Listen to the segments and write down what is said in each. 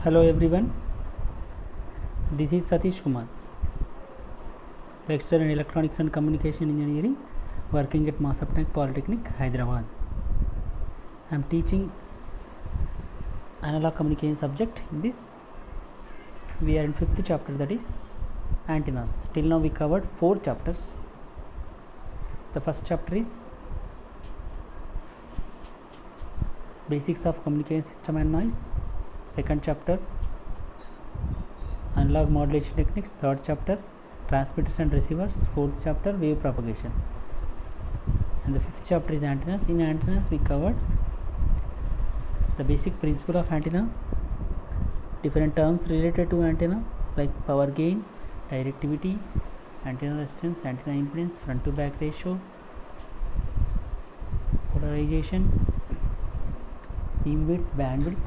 Hello everyone, this is Satish Kumar, lecturer in Electronics and Communication Engineering, working at Masapnek Polytechnic, Hyderabad. I am teaching analog communication subject in this. We are in 5th chapter, that is antennas. Till now we covered 4 chapters. The first chapter is basics of communication system and noise. Second chapter analog modulation techniques. Third chapter transmitters and receivers. Fourth chapter wave propagation, and the fifth chapter is antennas. In antennas we covered the basic principle of antenna, different terms related to antenna like power gain, directivity, antenna resistance, antenna impedance, front to back ratio, polarization, beam width, bandwidth,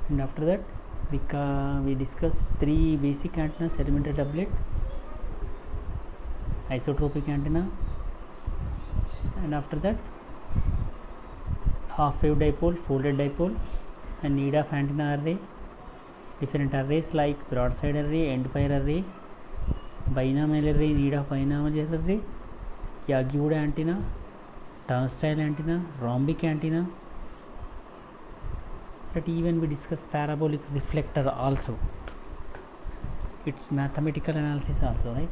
and after that we discussed 3 basic antennas: elementary doublet, isotropic antenna, and after that half wave dipole, folded dipole, and need of antenna array, different arrays like broadside array, end fire array, binomial array, need of binomial array, Yagi-Wood antenna, turnstile antenna, rhombic antenna. That even we discussed parabolic reflector also. It's mathematical analysis also, right?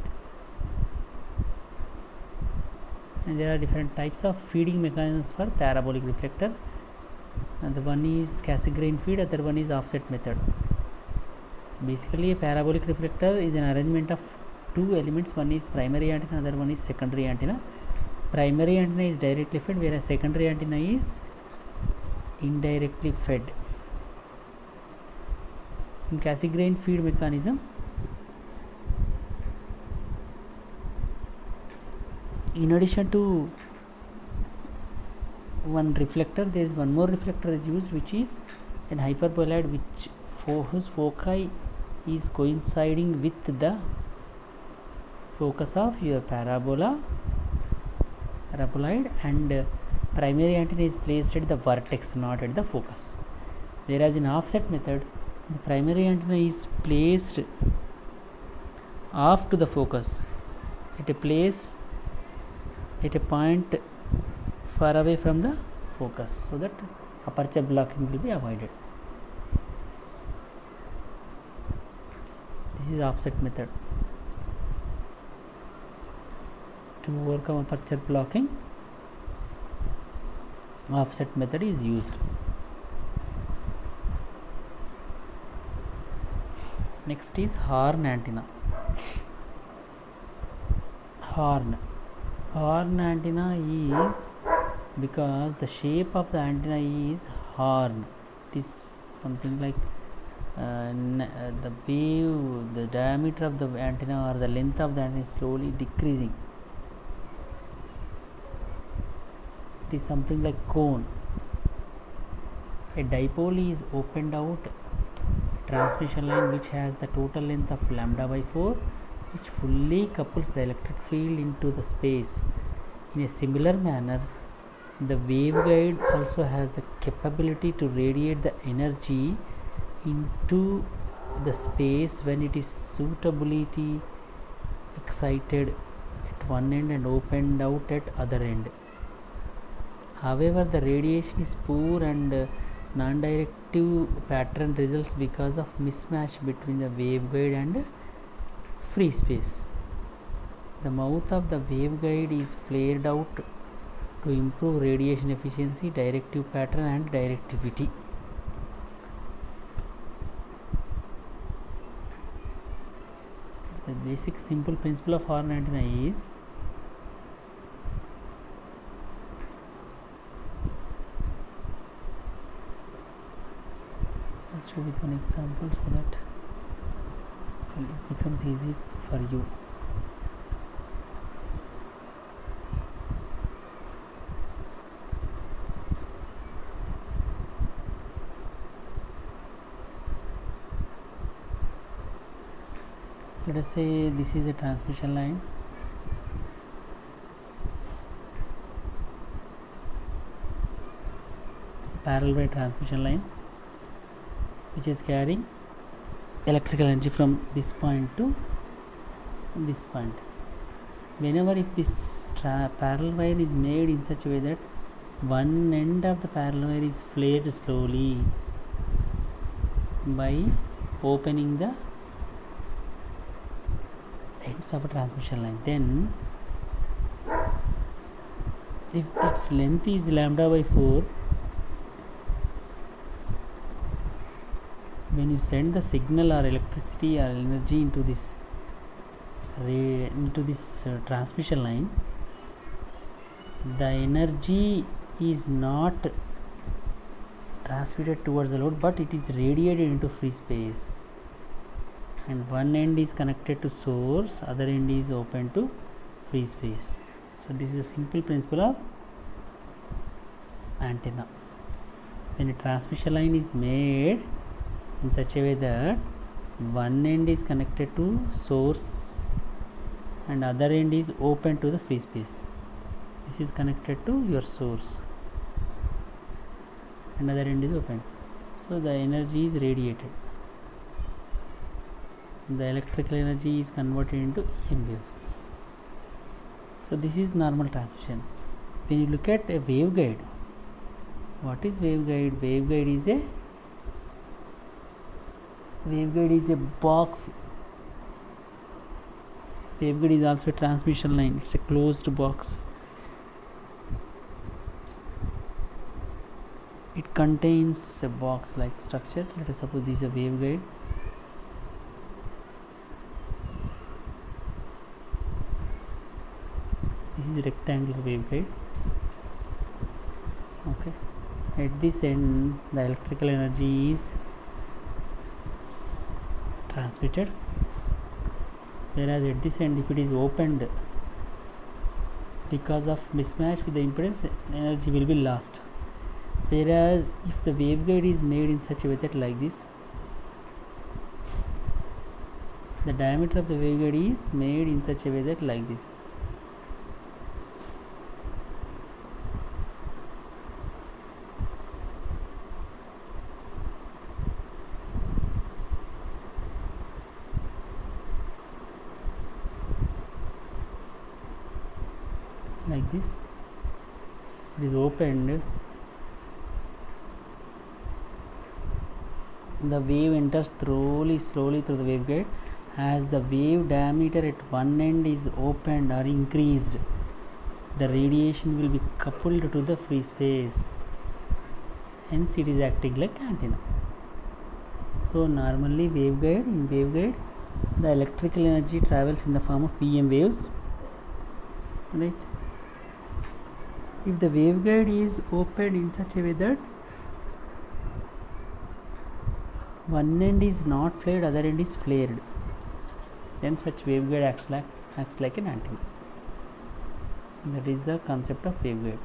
And there are different types of feeding mechanisms for parabolic reflector, and the one is Cassegrain feed, other one is offset method. Basically a parabolic reflector is an arrangement of 2 elements. One is primary antenna, other one is secondary antenna. Primary antenna is directly fed, whereas secondary antenna is indirectly fed. In Cassegrain feed mechanism, in addition to one reflector, there is one more reflector is used, which is an hyperboloid, which whose foci is coinciding with the focus of your paraboloid, and primary antenna is placed at the vertex, not at the focus. Whereas in offset method, the primary antenna is placed off to the focus at a place, at a point far away from the focus, so that aperture blocking will be avoided. This is offset method. To overcome aperture blocking, offset method is used. Next is horn antenna. Horn antenna is because the shape of the antenna is horn. It is something like the wave, the diameter of the antenna or the length of the antenna is slowly decreasing. It is something like cone. A dipole is opened out transmission line which has the total length of lambda by 4, which fully couples the electric field into the space. In a similar manner, the waveguide also has the capability to radiate the energy into the space when it is suitably excited at one end and opened out at other end. However, the radiation is poor and non-directive pattern results because of mismatch between the waveguide and free space. The mouth of the waveguide is flared out to improve radiation efficiency, directive pattern, and directivity. The basic simple principle of horn antenna is with one example so that it becomes easy for you. Let us say this is a transmission line. It's a parallel transmission line which is carrying electrical energy from this point to this point. Whenever if this parallel wire is made in such a way that one end of the parallel wire is flared slowly by opening the ends of a transmission line, then if its length is lambda by 4, when you send the signal or electricity or energy into this transmission line, the energy is not transmitted towards the load, but it is radiated into free space, and one end is connected to source, other end is open to free space. So this is a simple principle of antenna. When a transmission line is made in such a way that one end is connected to source and other end is open to the free space, this is connected to your source and other end is open, so the energy is radiated, the electrical energy is converted into EM waves. So this is normal transmission. When you look at a waveguide, what is waveguide? Waveguide is a box. Waveguide is also a transmission line. It's a closed box. It contains a box like structure. Let us suppose this is a waveguide. This is a rectangular waveguide. Okay. At this end, the electrical energy is transmitted, whereas at this end, if it is opened, because of mismatch with the impedance, energy will be lost. Whereas if the waveguide is made in such a way that like this, the diameter of the waveguide is made in such a way that like this. Like this, it is opened, the wave enters slowly through the waveguide. As the wave diameter at one end is opened or increased, the radiation will be coupled to the free space, hence it is acting like antenna. So normally in waveguide the electrical energy travels in the form of EM waves, right? If the waveguide is opened in such a way that one end is not flared, other end is flared, then such waveguide acts like an antenna. That is the concept of waveguide.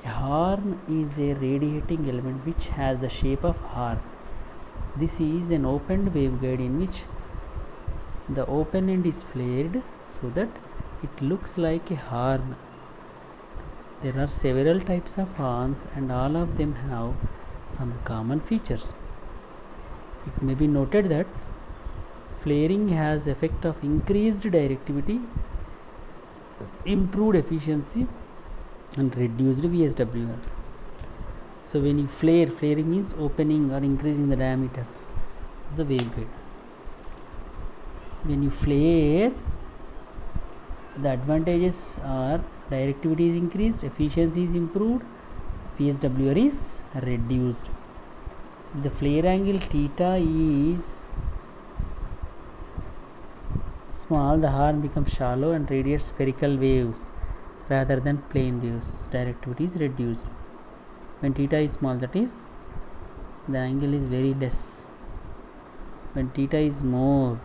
A horn is a radiating element which has the shape of horn. This is an opened waveguide in which the open end is flared so that it looks like a horn. There are several types of horns and all of them have some common features. It may be noted that flaring has effect of increased directivity, improved efficiency and reduced VSWR. So when you flare, flaring means opening or increasing the diameter of the waveguide. When you flare, the advantages are directivity is increased, efficiency is improved, VSWR is reduced. If the flare angle theta is small, the horn becomes shallow and radiates spherical waves rather than plane waves. Directivity is reduced. When theta is small, that is, the angle is very less. When theta is more,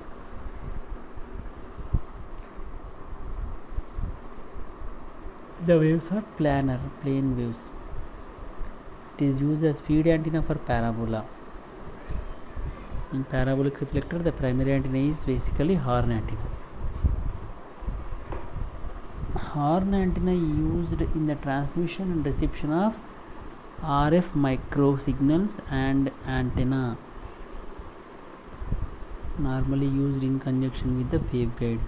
the waves are planar, plane waves. It is used as feed antenna for parabola. In parabolic reflector, the primary antenna is basically horn antenna. Horn antenna used in the transmission and reception of RF micro signals and antenna, normally used in conjunction with the waveguide.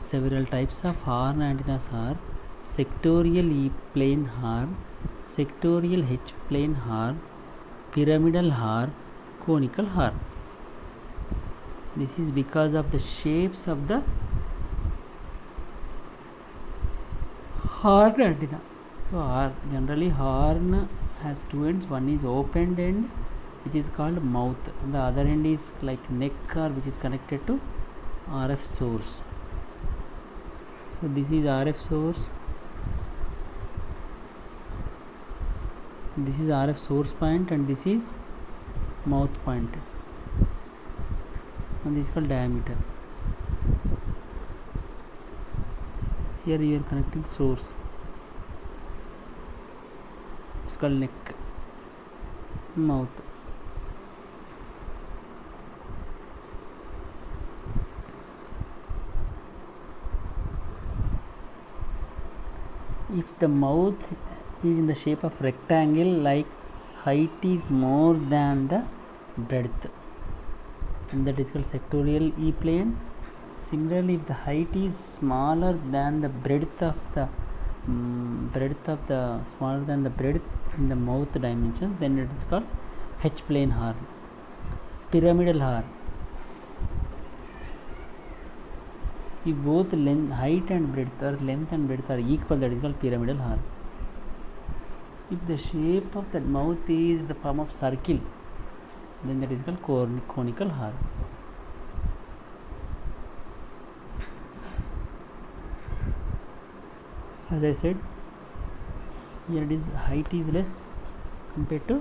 Several types of horn antennas are sectorial E-plane horn, sectorial H-plane horn, pyramidal horn, conical horn. This is because of the shapes of the horn antenna. So generally horn has two ends. One is opened end, which is called mouth. The other end is like neck, or which is connected to RF source. So this is RF source. This is RF source point, and this is mouth point, and this is called diameter. Here you are connecting source. It's called neck, mouth. If the mouth is in the shape of rectangle, like height is more than the breadth, and that is called sectorial E-plane. Similarly, if the height is smaller than the breadth of the smaller than the breadth in the mouth dimensions, then it is called H-plane horn. Pyramidal horn. If both height and breadth or length and breadth are equal, that is called pyramidal horn. If the shape of that mouth is in the form of circle, then that is called conical horn. As I said, here it is height is less compared to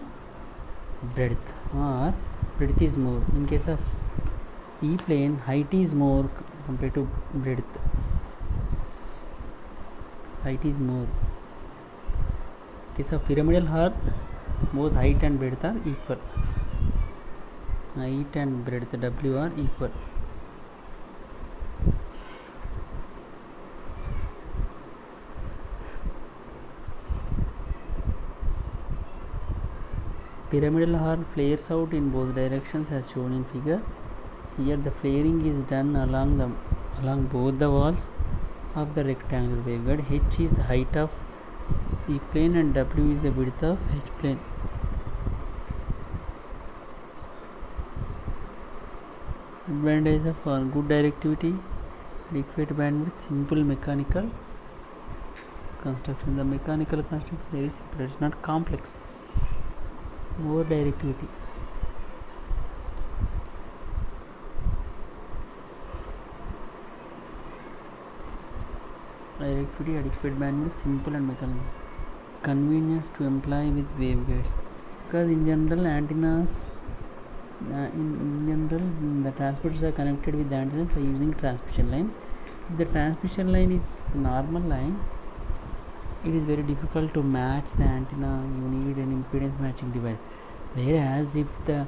breadth, or breadth is more. In case of E-plane, height is more compared to breadth. Height is more. In case of pyramidal horn, both height and breadth are equal. Height and breadth W are equal. Pyramidal horn flares out in both directions as shown in figure. Here the flaring is done along both the walls of the rectangular waveguide. H is height of E-plane and W is the width of H-plane. Advantage of horn: good directivity, adequate bandwidth, simple mechanical construction. The mechanical construction is very simple, it's not complex. More directivity. Directivity, adequate bandwidth, simple and mechanical. Convenience to employ with waveguides, because in general antennas, the transmitters are connected with the antennas by using transmission line. If the transmission line is normal line, it is very difficult to match the antenna. You need an impedance matching device. Whereas if the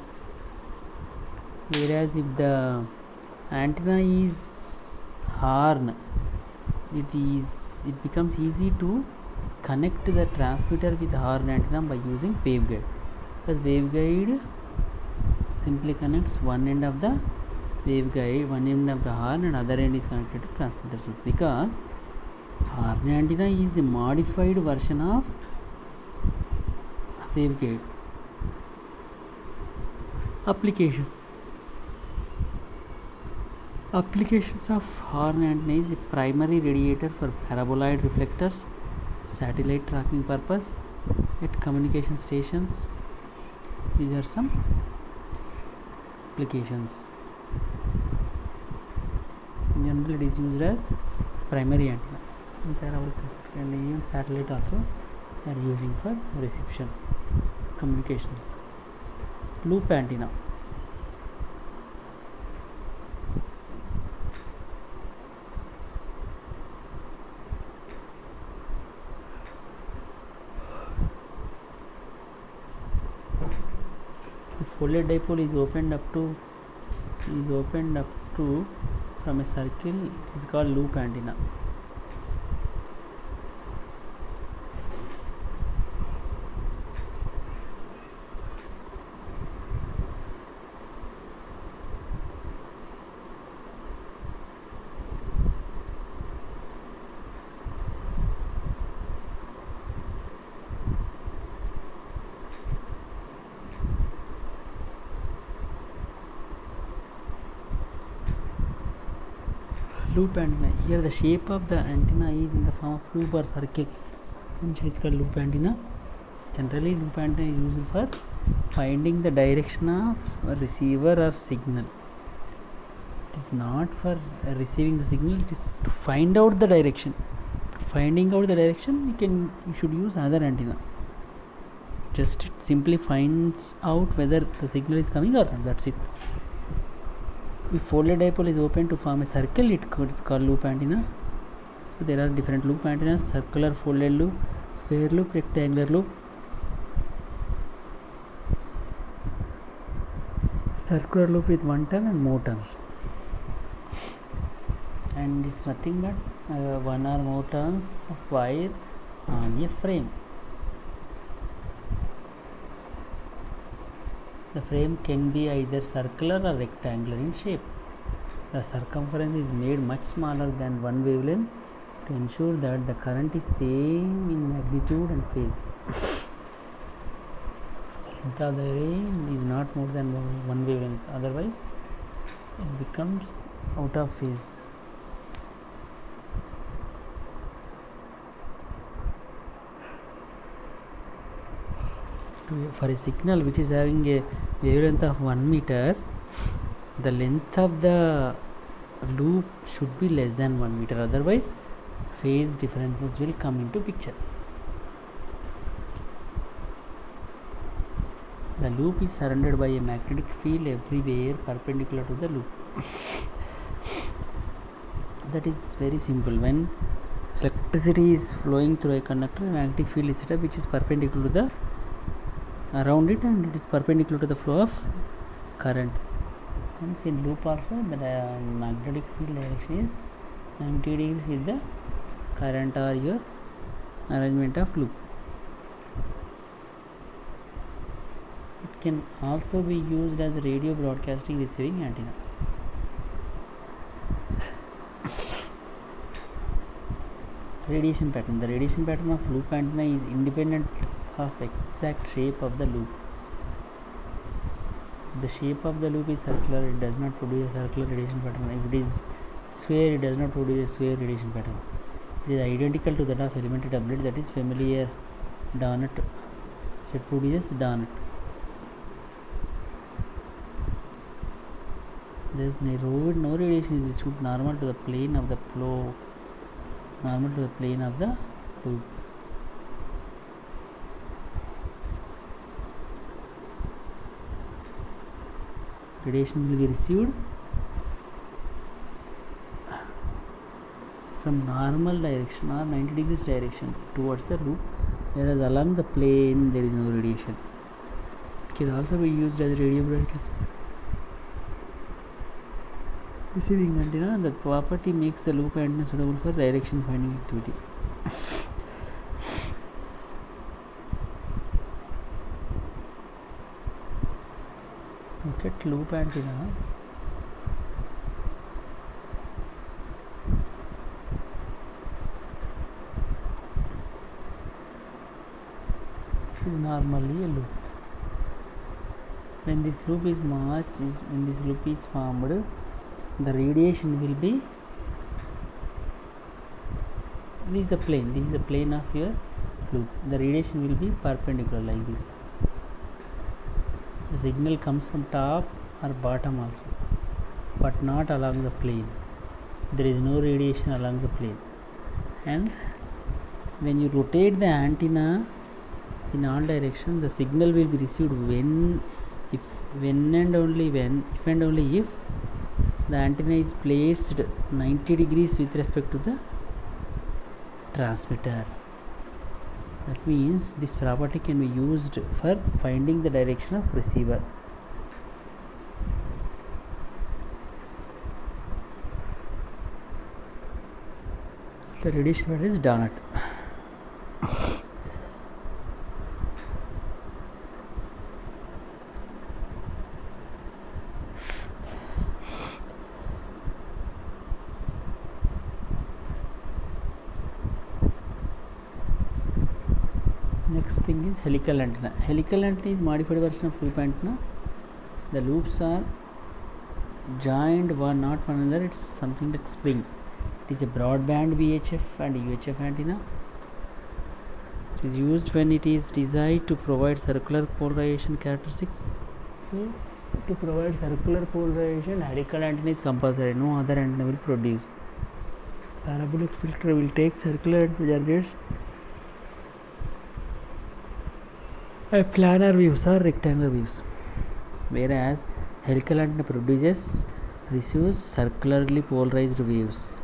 antenna is horn, it becomes easy to connect the transmitter with horn antenna by using waveguide, because waveguide simply connects one end of the horn, and other end is connected to transmitter source, because horn antenna is a modified version of waveguide. Applications of horn antenna is a primary radiator for paraboloid reflectors, satellite tracking purpose, at communication stations. These are some applications. In general, it is used as primary antenna. In parabolic and even satellite also they are using for reception, communication. Loop antenna. The folded dipole is opened up to from a circle. It is called loop antenna. Loop antenna. Here the shape of the antenna is in the form of loop or circle, hence it is called loop antenna. Generally loop antenna is used for finding the direction of a receiver or signal. It is not for receiving the signal, it is to find out the direction. Finding out the direction, you should use another antenna. Just it simply finds out whether the signal is coming or not, that's it. If folded dipole is open to form a circle, it is called loop antenna. So there are different loop antennas: circular, folded loop, square loop, rectangular loop. Circular loop with one turn and more turns, and it's nothing but one or more turns of wire on a frame. The frame can be either circular or rectangular in shape. The circumference is made much smaller than one wavelength to ensure that the current is same in magnitude and phase. Length of the array is not more than one wavelength, otherwise it becomes out of phase. For a signal which is having a wavelength of 1 meter, the length of the loop should be less than 1 meter, otherwise phase differences will come into picture. The loop is surrounded by a magnetic field everywhere perpendicular to the loop. That is very simple. When electricity is flowing through a conductor, a magnetic field is set up which is perpendicular to the around it, and it is perpendicular to the flow of current. Hence in loop also the magnetic field direction is 90 degrees with the current or your arrangement of loop. It can also be used as a radio broadcasting receiving antenna. Radiation pattern. The radiation pattern of loop antenna is independent of exact shape of the loop. The shape of the loop is circular, it does not produce a circular radiation pattern. If it is square, it does not produce a square radiation pattern. It is identical to that of elementary doublet, that is familiar donut. So it produces donut. There is no radiation is issued normal to the plane of the flow, normal to the plane of the loop. Radiation will be received from normal direction or 90 degrees direction towards the loop, whereas along the plane there is no radiation. It can also be used as a radio broadcast receiving antenna. The property makes the loop antenna suitable for direction finding activity. Look at loop antenna. This is normally a loop. When this loop is formed, the radiation will be, this is the plane of your loop. The radiation will be perpendicular like this. The signal comes from top or bottom also, but not along the plane. There is no radiation along the plane. And when you rotate the antenna in all directions, the signal will be received if and only if the antenna is placed 90 degrees with respect to the transmitter. That means this property can be used for finding the direction of receiver. The radiation pattern is donut. Next thing is helical antenna. Helical antenna is modified version of loop antenna. The loops are joined one not one another. It's something like spring. It is a broadband VHF and UHF antenna. It is used when it is designed to provide circular polarization characteristics. So, to provide circular polarization, helical antenna is compulsory. No other antenna will produce. Parabolic filter will take circular and generates planar views or rectangular views, whereas helical antenna receives circularly polarized waves.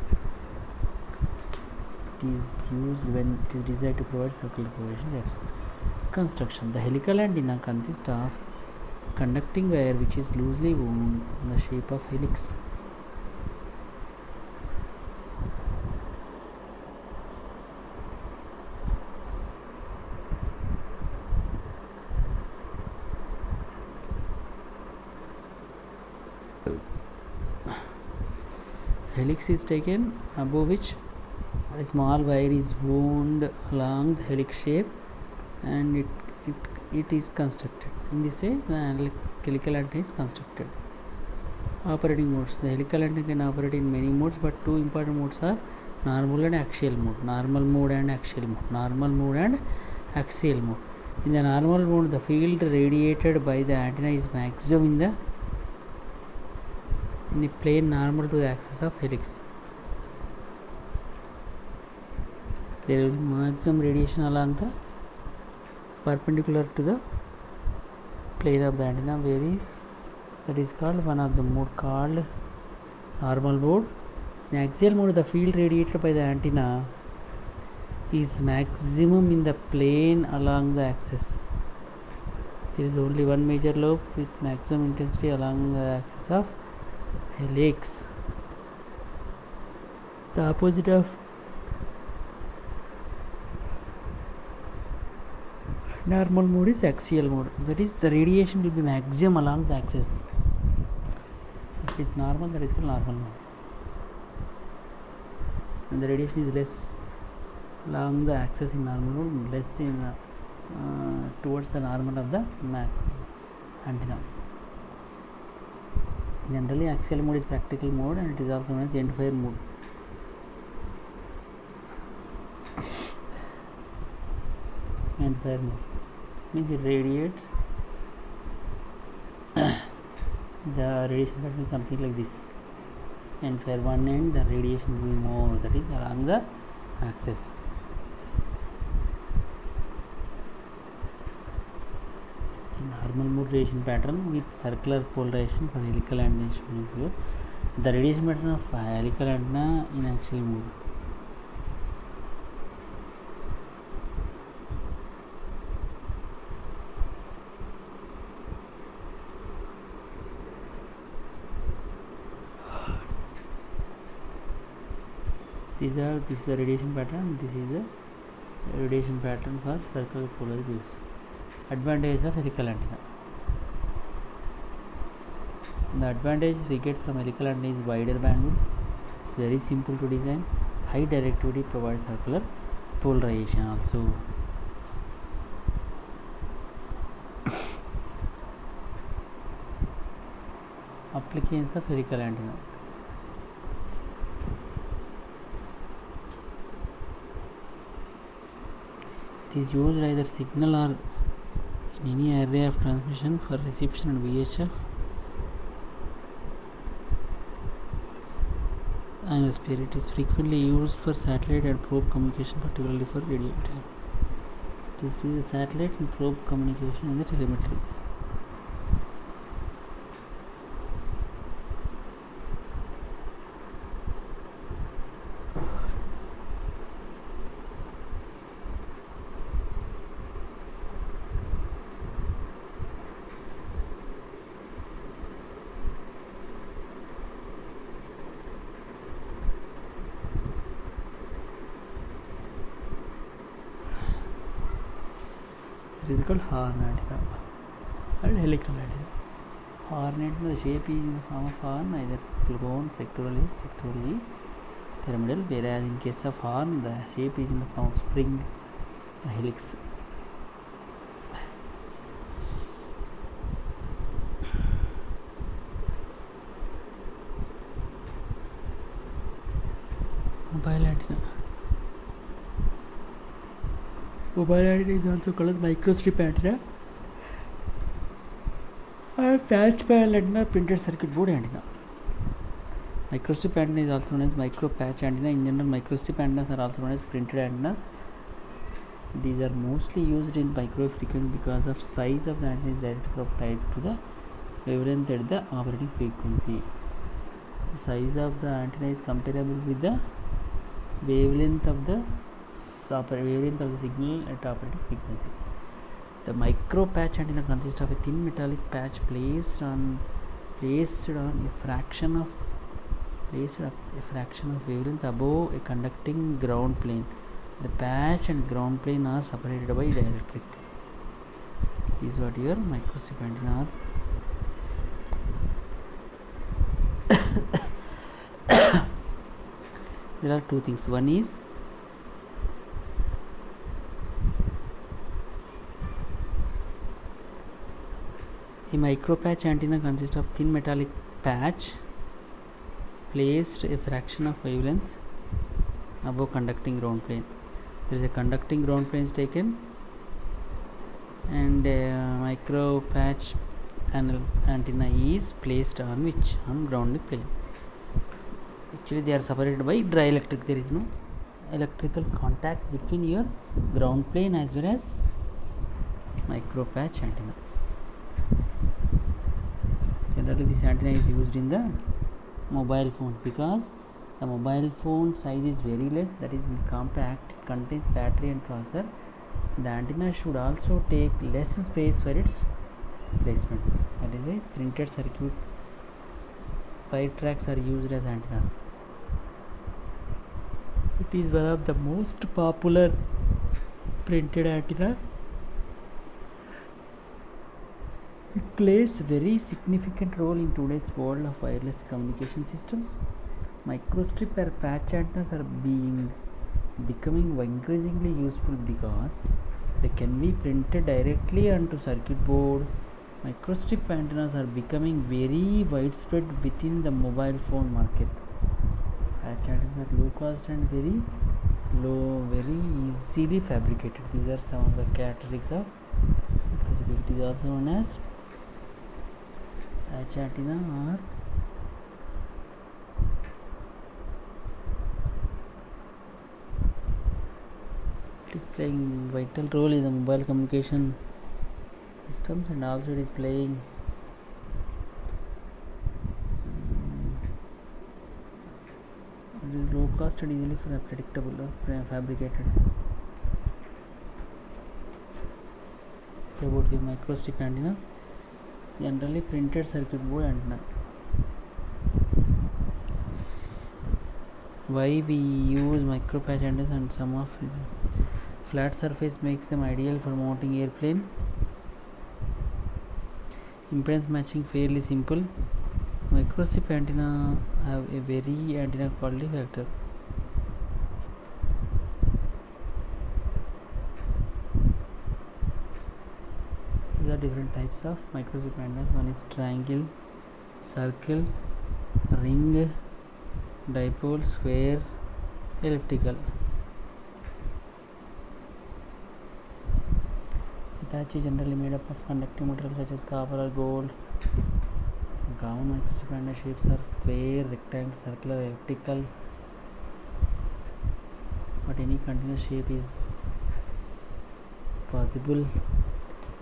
It is used when it is designed to provide circular polarization. Construction. The helical antenna consists of conducting wire which is loosely wound in the shape of helix. Helix is taken, above which a small wire is wound along the helix shape, and it is constructed. In this way, the helical antenna is constructed. Operating modes. The helical antenna can operate in many modes, but two important modes are normal and axial mode. Normal mode and axial mode. Normal mode and axial mode. In the normal mode, the field radiated by the antenna is maximum in a plane normal to the axis of helix. There will be maximum radiation along the perpendicular to the plane of the antenna, that is called one of the mode called normal mode. In axial mode, the field radiated by the antenna is maximum in the plane along the axis. There is only one major lobe with maximum intensity along the axis of helix. The opposite of normal mode is axial mode. That is, the radiation will be maximum along the axis. If it is normal, that is called normal mode. And the radiation is less along the axis in normal mode, less in towards the normal of the antenna. Generally, axial mode is practical mode, and it is also known as end fire mode. End fire mode means it radiates. The radiation pattern is something like this. End fire one end, the radiation will be more, that is along the axis. Normal mode radiation pattern with circular polarization for helical antenna. The radiation pattern of helical antenna in axial mode. This is the radiation pattern. This is the radiation pattern for circular polarized waves. Advantage of helical antenna. The advantage we get from helical antenna is wider bandwidth. It's very simple to design. High directivity provides circular polarization also. Applications of helical antenna. It is used either signal or in any array of transmission for reception and VHF ionosphere. It is frequently used for satellite and probe communication, particularly for radio antenna. It is with the satellite and probe communication in the telemetry. It is called horn antenna and helical antenna. Horn antenna, the shape is in the form of horn, either cone, sectorally, pyramidal, whereas in case of horn, the shape is in the form of spring, helix. Mobile antenna is also called as microstrip antenna or patch panel antenna, printed circuit board antenna. Microstrip antenna is also known as micro patch antenna. In general, microstrip antennas are also known as printed antennas. These are mostly used in microwave frequency because of size of the antenna is directly tied to the wavelength at the operating frequency. The size of the antenna is comparable with the wavelength of the signal at operating frequency. The micro patch antenna consists of a thin metallic patch placed on a fraction of wavelength above a conducting ground plane. The patch and ground plane are separated by dielectric. This is what your microstrip antenna are. There are two things. One is a micro patch antenna consists of thin metallic patch placed a fraction of wavelength above conducting ground plane. There is a conducting ground plane is taken and a micro patch antenna is placed on ground plane. Actually they are separated by dielectric. There is no electrical contact between your ground plane as well as micro patch antenna. Generally this antenna is used in the mobile phone because the mobile phone size is very less, that is compact, it contains battery and processor. The antenna should also take less space for its placement. That is why printed circuit 5 tracks are used as antennas. It is one of the most popular printed antenna. It plays a very significant role in today's world of wireless communication systems. Microstrip or patch antennas are becoming increasingly useful because they can be printed directly onto circuit board. Microstrip antennas are becoming very widespread within the mobile phone market. Patch antennas are low cost and very easily fabricated. These are some of the characteristics of microstrip. It is also known as patch antenna or it is playing vital role in the mobile communication systems, and also it is playing it is low cost and easily predictable or fabricated. About the microstrip antennas, generally printed circuit board antenna. Why we use micro patch antennas and some of reasons. Flat surface makes them ideal for mounting airplane. Impedance matching fairly simple. Microstrip antenna have a very antenna quality factor. These are different types of microstrip antennas. One is triangle, circle, ring, dipole, square, elliptical. The patch is generally made up of conducting materials such as copper or gold. Common microstrip antenna shapes are square, rectangle, circular, elliptical, but any continuous shape is possible.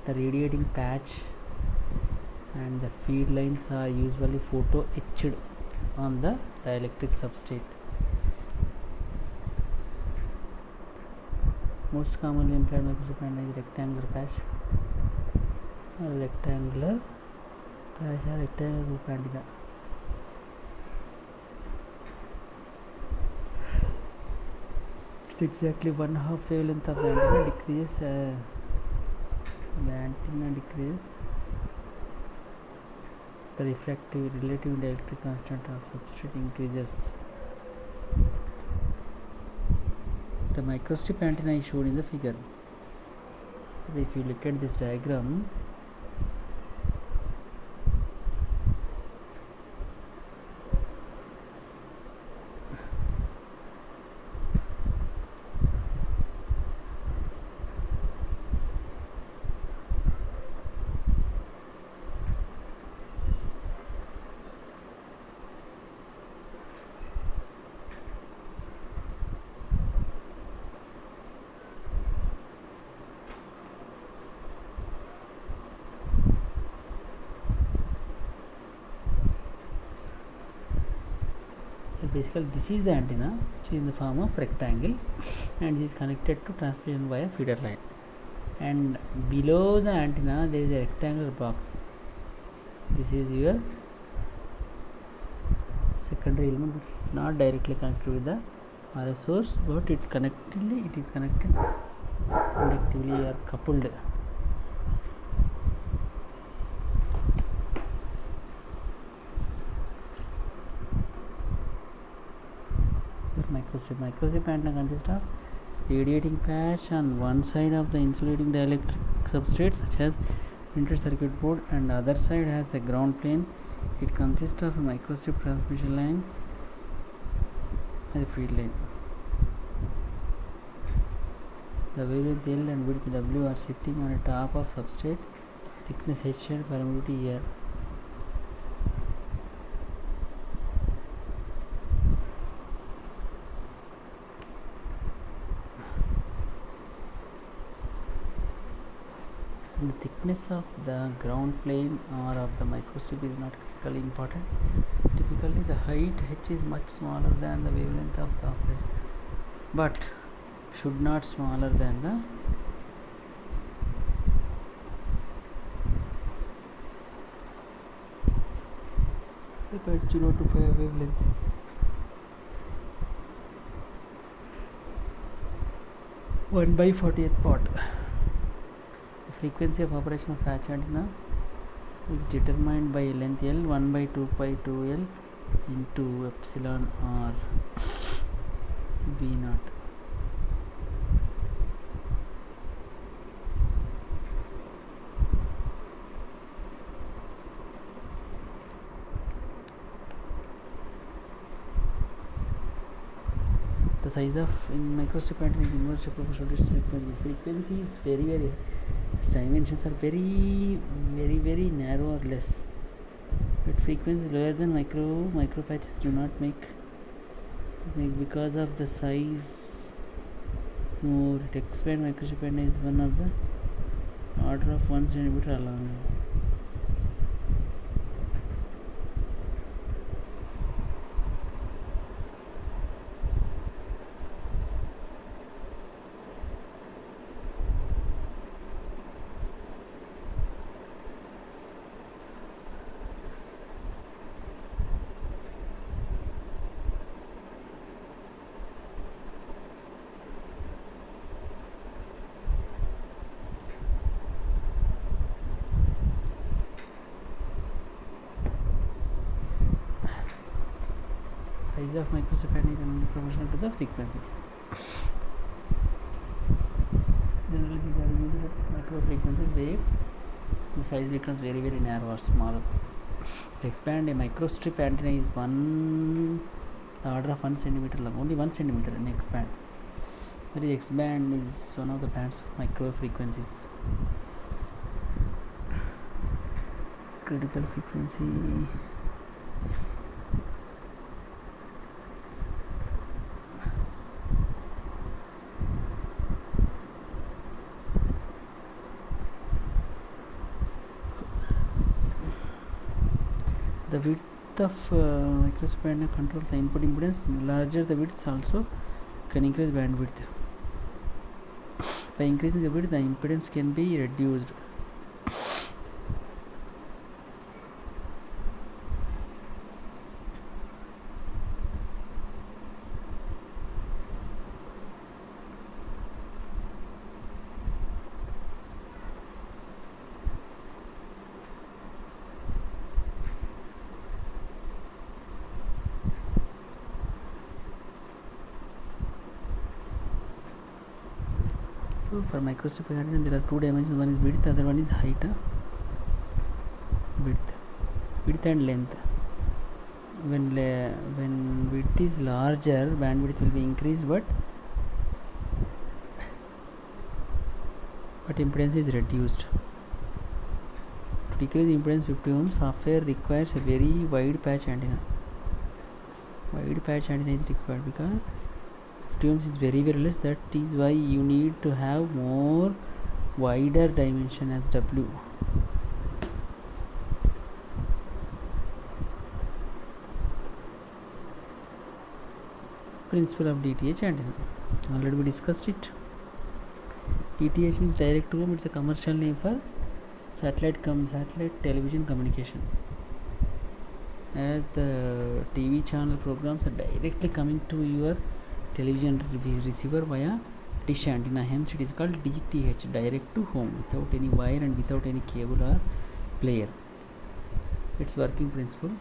The radiating patch and the feed lines are usually photo etched on the dielectric substrate. Most commonly employed microstrip antenna is rectangular patch or rectangular loop antenna. It's exactly 1/2 wavelength of the antenna decreases. The refractive relative dielectric constant of substrate increases. The microstrip antenna is shown in the figure. If you look at this diagram, basically this is the antenna, which is in the form of rectangle, and is connected to transmission via feeder line. And below the antenna there is a rectangular box. This is your secondary element, which is not directly connected with the RF source, but it is connected inductively or coupled. Microstrip antenna consists of radiating patch on one side of the insulating dielectric substrate such as printed circuit board, and other side has a ground plane. It consists of a microstrip transmission line as a feed line. The wavelength L and width W are sitting on a top of substrate, thickness H and permeability R. The thickness of the ground plane or of the microstrip is not critically important. Typically the height H is much smaller than the wavelength of the operator, but should not smaller than the about 0.25 wavelength. One by 40th part. The frequency of operation of patch antenna is determined by length L 1 by 2 pi 2L into epsilon r V naught. The size of in microstrip antenna is inversely proportional to its frequency. Frequency is very its dimensions are very narrow or less, but frequency lower than micro patches do not make because of the size more. It expand microstrip antenna is one of the order of 1 centimeter along. Size of microstrip antenna is only proportional to the frequency. Generally these are used at micro frequencies where the size becomes very narrow or smaller. To expand a microstrip antenna is the order of 1 centimeter long, only 1 centimeter in expand. That is, X-band is one of the bands of micro frequencies. Critical frequency the width of microstrip antenna controls the input impedance. The larger the width also can increase bandwidth. By increasing the width, the impedance can be reduced. So for microstrip antenna there are two dimensions, one is width, other one is height. Width and length. When width is larger, bandwidth will be increased, but impedance is reduced. To decrease impedance 50 ohms, software requires a very wide patch antenna. Wide patch antenna is required because 50 ohms is very less. That is why you need to have more wider dimension as W. Principle of DTH antenna. Already we discussed it. DTH means direct to home. It's a commercial name for satellite television communication. As the TV channel programs are directly coming to your television receiver via dish antenna, hence it is called DTH, direct to home, without any wire and without any cable or player. Its working principle.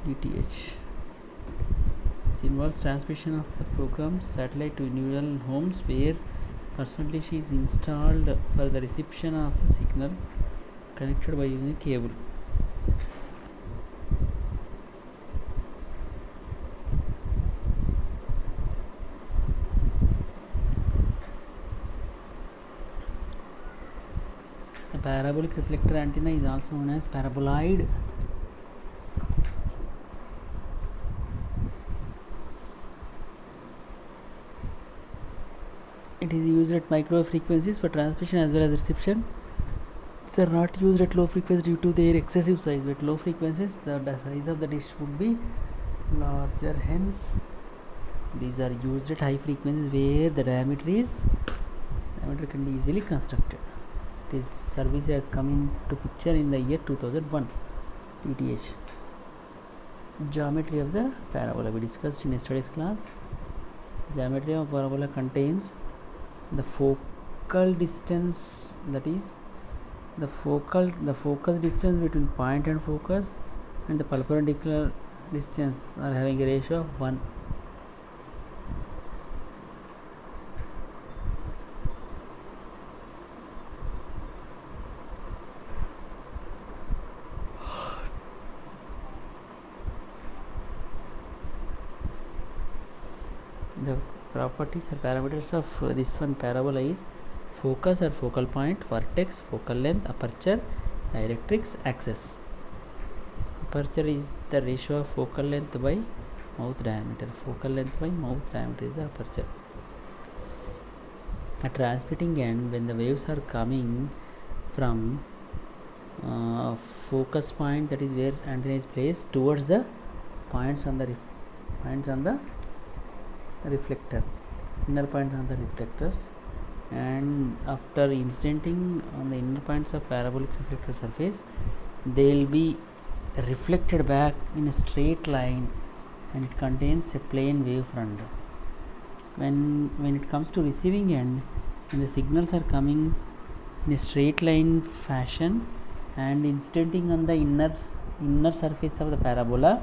DTH. It involves transmission of the program's satellite to individual homes where personal dish is installed for the reception of the signal connected by using a cable. A parabolic reflector antenna is also known as paraboloid. It is used at microwave frequencies for transmission as well as reception. They are not used at low frequencies due to their excessive size. At low frequencies, the size of the dish would be larger. Hence, these are used at high frequencies where the diameter can be easily constructed. This service has come into picture in the year 2001. DTH. Geometry of the parabola we discussed in yesterday's class. Geometry of parabola contains the focal distance, that is the focus distance between point and focus, and the perpendicular distance are having a ratio of 1. The properties or parameters of this one parabola is focus or focal point, vertex, focal length, aperture, directrix, axis. Aperture is the ratio of focal length by mouth diameter. Focal length by mouth diameter is the aperture. A transmitting end, when the waves are coming from focus point, that is where antenna is placed, towards the points on the reflector, inner points on the reflectors, and after incidenting on the inner points of parabolic reflector surface, they will be reflected back in a straight line, and it contains a plane wave front. When it comes to receiving end, when the signals are coming in a straight line fashion and incidenting on the inner surface of the parabola,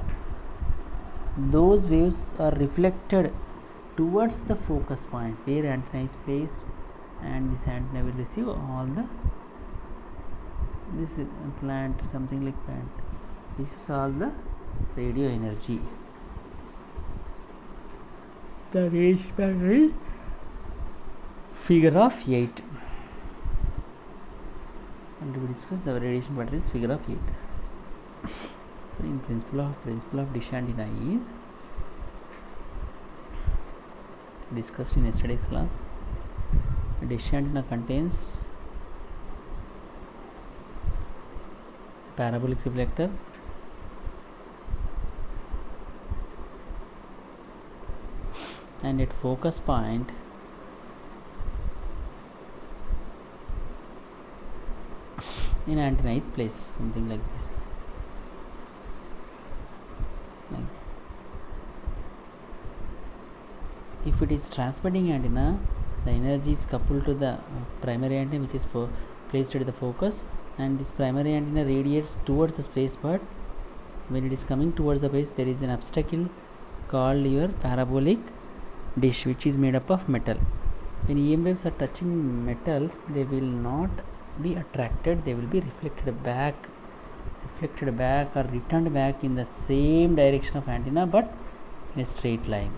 those waves are reflected towards the focus point where antenna is placed, and this antenna will receive all the this is plant, something like plant. This is all the radio energy. The radiation battery, figure of 8. And we discuss the radiation batteries, figure of 8. So in principle of dish antenna is discussed in yesterday's class. A dish antenna contains a parabolic reflector, and at focus point an antenna is placed, something like this. If it is transmitting antenna, the energy is coupled to the primary antenna, which is placed at the focus, and this primary antenna radiates towards the space, but when it is coming towards the base, there is an obstacle called your parabolic dish, which is made up of metal. When EM waves are touching metals, they will not be attracted, they will be reflected back or returned back in the same direction of antenna, but in a straight line.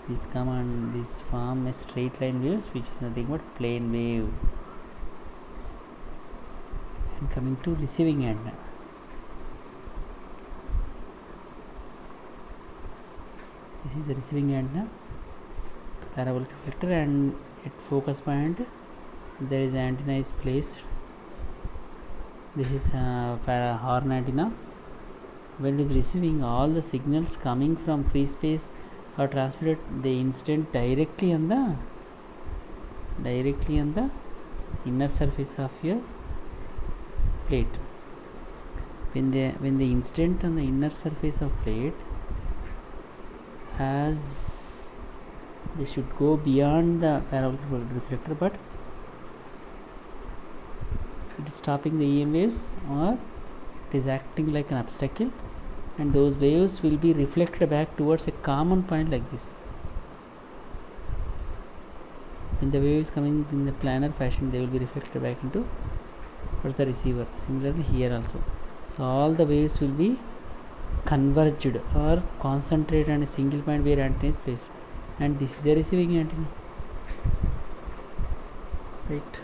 This form a straight line waves, which is nothing but plane wave. And coming to receiving antenna, is the receiving antenna, parabolic reflector, and at focus point there is antenna is placed. This is horn antenna. When it is receiving all the signals coming from free space are transmitted the instant directly on the inner surface of your plate. When the instant on the inner surface of plate, as they should go beyond the parabolic reflector, but it is stopping the EM waves, or it is acting like an obstacle, and those waves will be reflected back towards a common point like this. When the wave is coming in the planar fashion, they will be reflected back into towards the receiver. Similarly here also. So all the waves will be converged or concentrated on a single point where antenna is placed, and this is the receiving antenna. Right.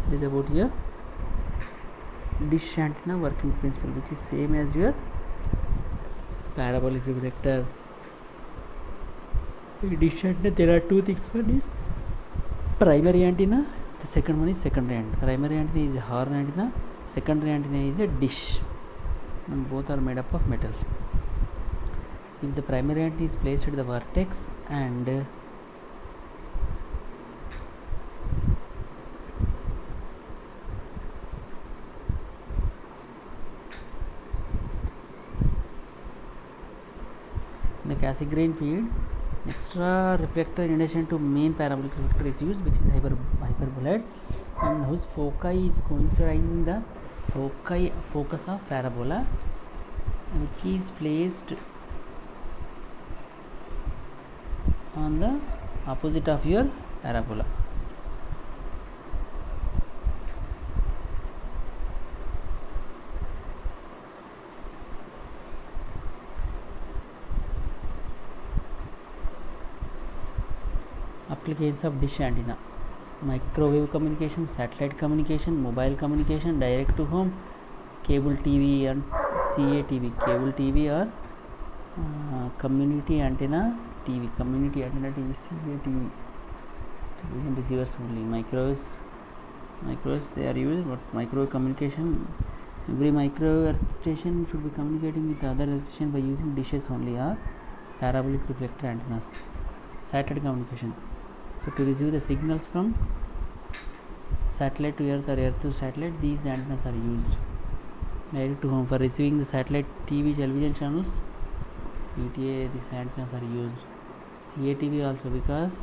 It is about your dish antenna working principle, which is same as your parabolic reflector. In dish antenna there are two things. One is primary antenna, the second one is secondary antenna. Primary antenna is a horn antenna, secondary antenna is a dish, and both are made up of metals. If the primary antenna is placed at the vertex and in the Cassegrain field, extra reflector in addition to main parabolic reflector is used, which is hyperbolide, and whose foci is coinciding the focus of parabola, which is placed on the opposite of your parabola. Applications of dish antenna: microwave communication, satellite communication, mobile communication, direct to home, cable TV and CATV, cable TV or community antenna TV, CATV, television receivers only. Microwaves they are used, but microwave communication, every microwave earth station should be communicating with the other earth station by using dishes only or parabolic reflector antennas. Satellite communication, so to receive the signals from satellite to earth or earth to satellite, these antennas are used. Direct to home, for receiving the satellite TV television channels, UTA, these antennas are used. CATV also, because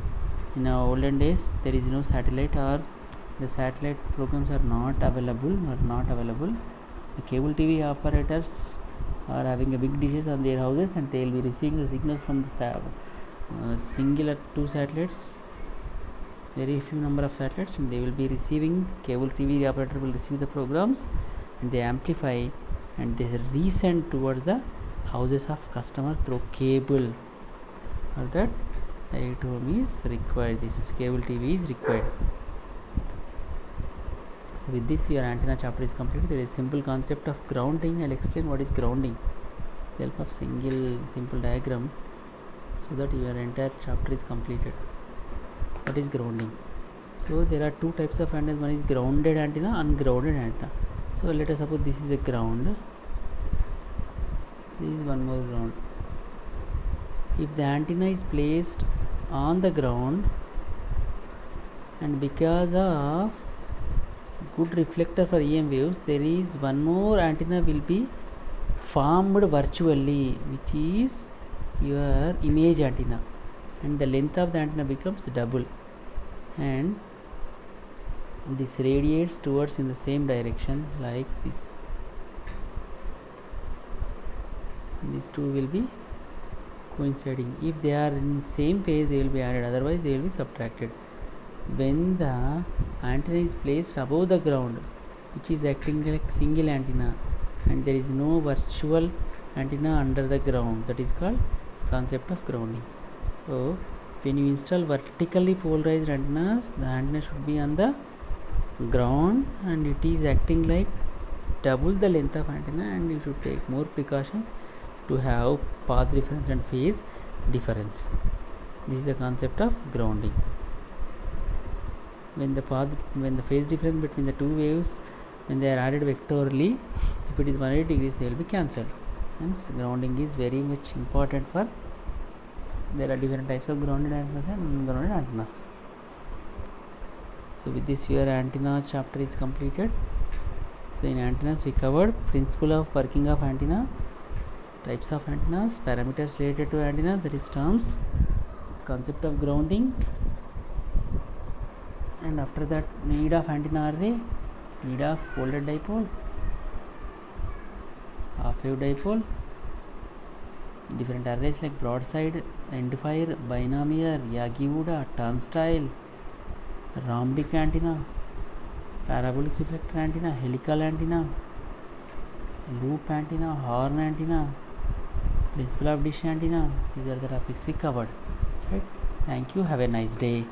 in our olden days there is no satellite, or the satellite programs are not available. The cable TV operators are having a big dishes on their houses, and they will be receiving the signals from the singular two satellites, very few number of satellites, and they will be receiving. Cable TV operator will receive the programs, and they amplify, and they resend towards the houses of customer through cable. For that, direct home is required. This cable TV is required. So with this, your antenna chapter is completed. There is simple concept of grounding. I'll explain what is grounding with the help of simple diagram, so that your entire chapter is completed. What is grounding? So there are two types of antennas. One is grounded antenna, ungrounded antenna. So let us suppose this is a ground, this is one more ground. If the antenna is placed on the ground, and because of good reflector for EM waves, there is one more antenna will be formed virtually, which is your image antenna, and the length of the antenna becomes double, and this radiates towards in the same direction like this. These two will be coinciding. If they are in same phase, they will be added, otherwise they will be subtracted. When the antenna is placed above the ground, which is acting like single antenna, and there is no virtual antenna under the ground, that is called concept of grounding. So when you install vertically polarized antennas, the antenna should be on the ground, and it is acting like double the length of antenna, and you should take more precautions to have path difference and phase difference. This is the concept of grounding. When the phase difference between the two waves, when they are added vectorally, if it is 180 degrees, they will be cancelled. Hence grounding is very much important for, there are different types of grounded antennas and ungrounded antennas. So with this your antenna chapter is completed. So in antennas we covered principle of working of antenna, types of antennas, parameters related to antenna, that is terms, concept of grounding, and after that need of antenna array, need of folded dipole, half wave dipole, different arrays like broadside, endfire, binomial, Yagi-Uda, turnstile, rhombic antenna, parabolic reflector antenna, helical antenna, loop antenna, horn antenna, principle of dish antenna. These are the topics we covered. Right? Thank you. Have a nice day.